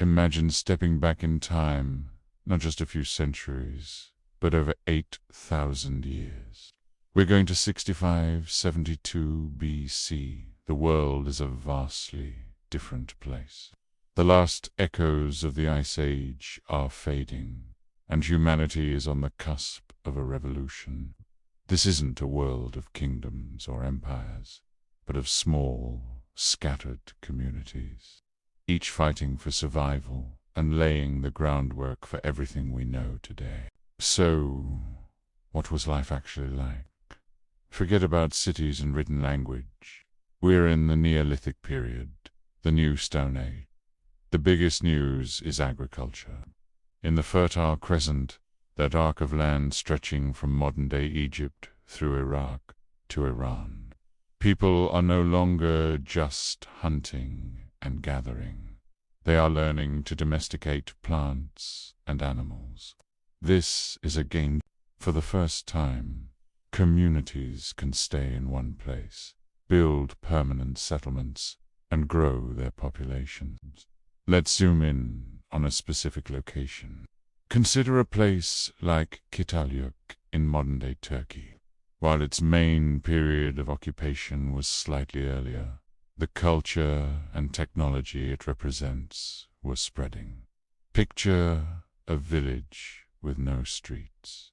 Imagine stepping back in time, not just a few centuries, but over 8,000 years. We're going to 6572 BC. The world is a vastly different place. The last echoes of the Ice Age are fading, and humanity is on the cusp of a revolution. This isn't a world of kingdoms or empires, but of small, scattered communities, each fighting for survival and laying the groundwork for everything we know today. So, what was life actually like? Forget about cities and written language. We're in the Neolithic period, the New Stone Age. The biggest news is agriculture. In the Fertile Crescent, that arc of land stretching from modern-day Egypt through Iraq to Iran, people are no longer just hunting and gathering. They are learning to domesticate plants and animals. This is a game. For the first time, communities can stay in one place, build permanent settlements, and grow their populations. Let's zoom in on a specific location. Consider a place like Kitalyuk in modern-day Turkey. While its main period of occupation was slightly earlier, the culture and technology it represents were spreading. Picture a village with no streets.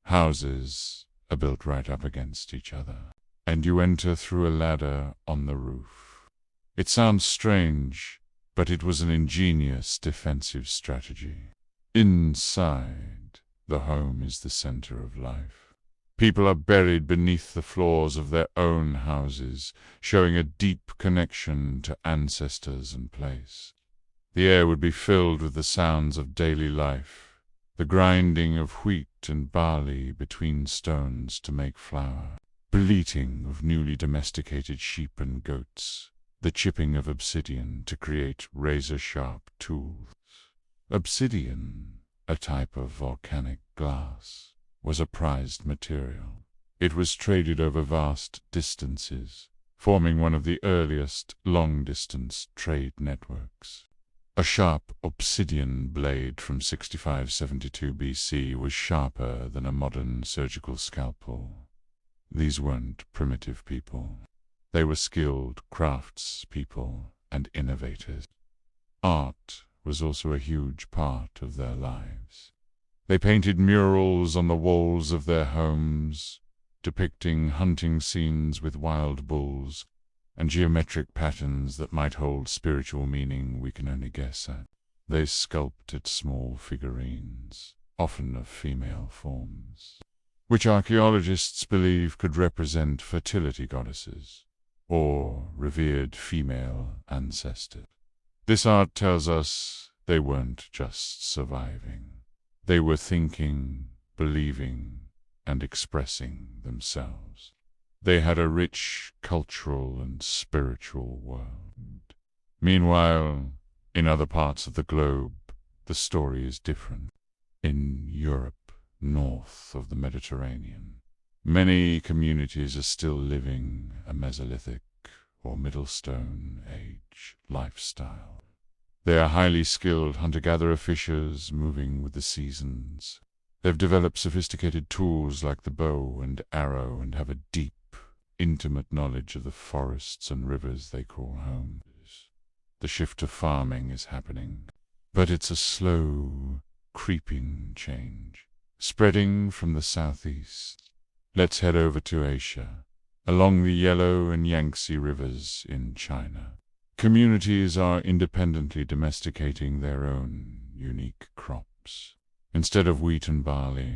Houses are built right up against each other, and you enter through a ladder on the roof. It sounds strange, but it was an ingenious defensive strategy. Inside, the home is the center of life. People are buried beneath the floors of their own houses, showing a deep connection to ancestors and place. The air would be filled with the sounds of daily life, the grinding of wheat and barley between stones to make flour, bleating of newly domesticated sheep and goats, the chipping of obsidian to create razor-sharp tools. Obsidian, a type of volcanic glass, was a prized material. It was traded over vast distances, forming one of the earliest long-distance trade networks. A sharp obsidian blade from 6572 BC was sharper than a modern surgical scalpel. These weren't primitive people. They were skilled craftspeople and innovators. Art was also a huge part of their lives. They painted murals on the walls of their homes, depicting hunting scenes with wild bulls and geometric patterns that might hold spiritual meaning we can only guess at. They sculpted small figurines, often of female forms, which archaeologists believe could represent fertility goddesses or revered female ancestors. This art tells us they weren't just surviving. They were thinking, believing, and expressing themselves. They had a rich cultural and spiritual world. Meanwhile, in other parts of the globe, the story is different. In Europe, north of the Mediterranean, many communities are still living a Mesolithic or Middle Stone Age lifestyle. They are highly skilled hunter-gatherer fishers moving with the seasons. They've developed sophisticated tools like the bow and arrow and have a deep, intimate knowledge of the forests and rivers they call home. The shift to farming is happening, but it's a slow, creeping change, spreading from the southeast. Let's head over to Asia, along the Yellow and Yangtze rivers in China. Communities are independently domesticating their own unique crops. Instead of wheat and barley,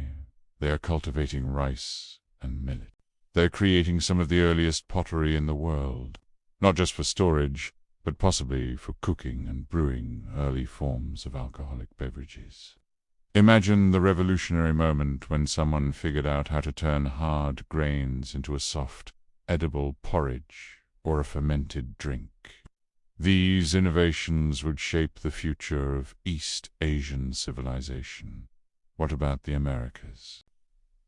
they are cultivating rice and millet. They're creating some of the earliest pottery in the world, not just for storage, but possibly for cooking and brewing early forms of alcoholic beverages. Imagine the revolutionary moment when someone figured out how to turn hard grains into a soft, edible porridge or a fermented drink. These innovations would shape the future of East Asian civilization. What about the Americas?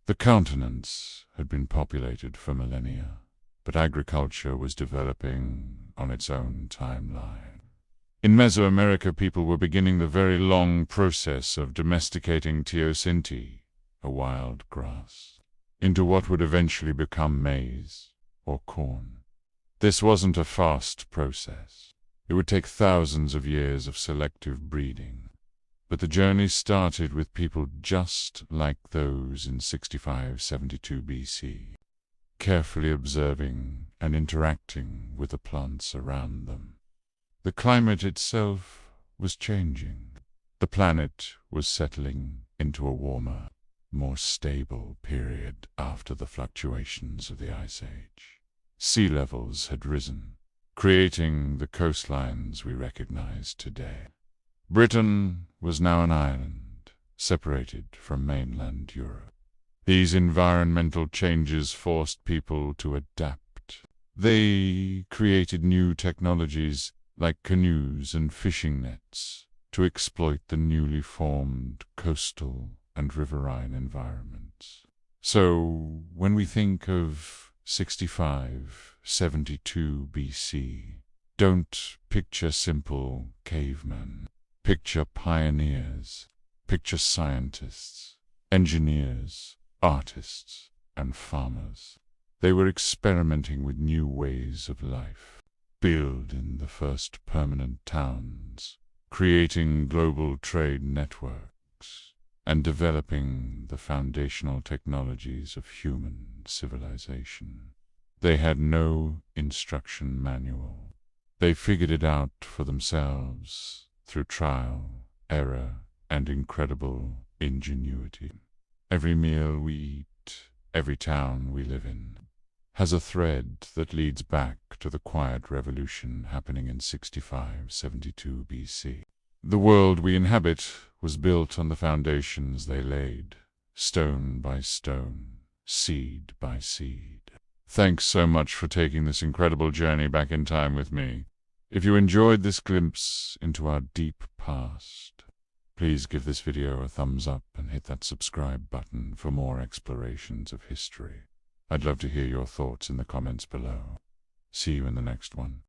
The continents had been populated for millennia, but agriculture was developing on its own timeline. In Mesoamerica, people were beginning the very long process of domesticating teosinte, a wild grass, into what would eventually become maize or corn. This wasn't a fast process. It would take thousands of years of selective breeding. But the journey started with people just like those in 6572 BC, carefully observing and interacting with the plants around them. The climate itself was changing. The planet was settling into a warmer, more stable period after the fluctuations of the Ice Age. Sea levels had risen, creating the coastlines we recognize today. Britain was now an island, separated from mainland Europe. These environmental changes forced people to adapt. They created new technologies like canoes and fishing nets to exploit the newly formed coastal and riverine environments. So, when we think of 6572 BC, don't picture simple cavemen. Picture pioneers, picture scientists, engineers, artists, and farmers. They were experimenting with new ways of life, building the first permanent towns, creating global trade networks, and developing the foundational technologies of human civilization. They had no instruction manual. They figured it out for themselves through trial, error, and incredible ingenuity. Every meal we eat, every town we live in, has a thread that leads back to the quiet revolution happening in 6572 BC. The world we inhabit was built on the foundations they laid, stone by stone, seed by seed. Thanks so much for taking this incredible journey back in time with me. If you enjoyed this glimpse into our deep past, please give this video a thumbs up and hit that subscribe button for more explorations of history. I'd love to hear your thoughts in the comments below. See you in the next one.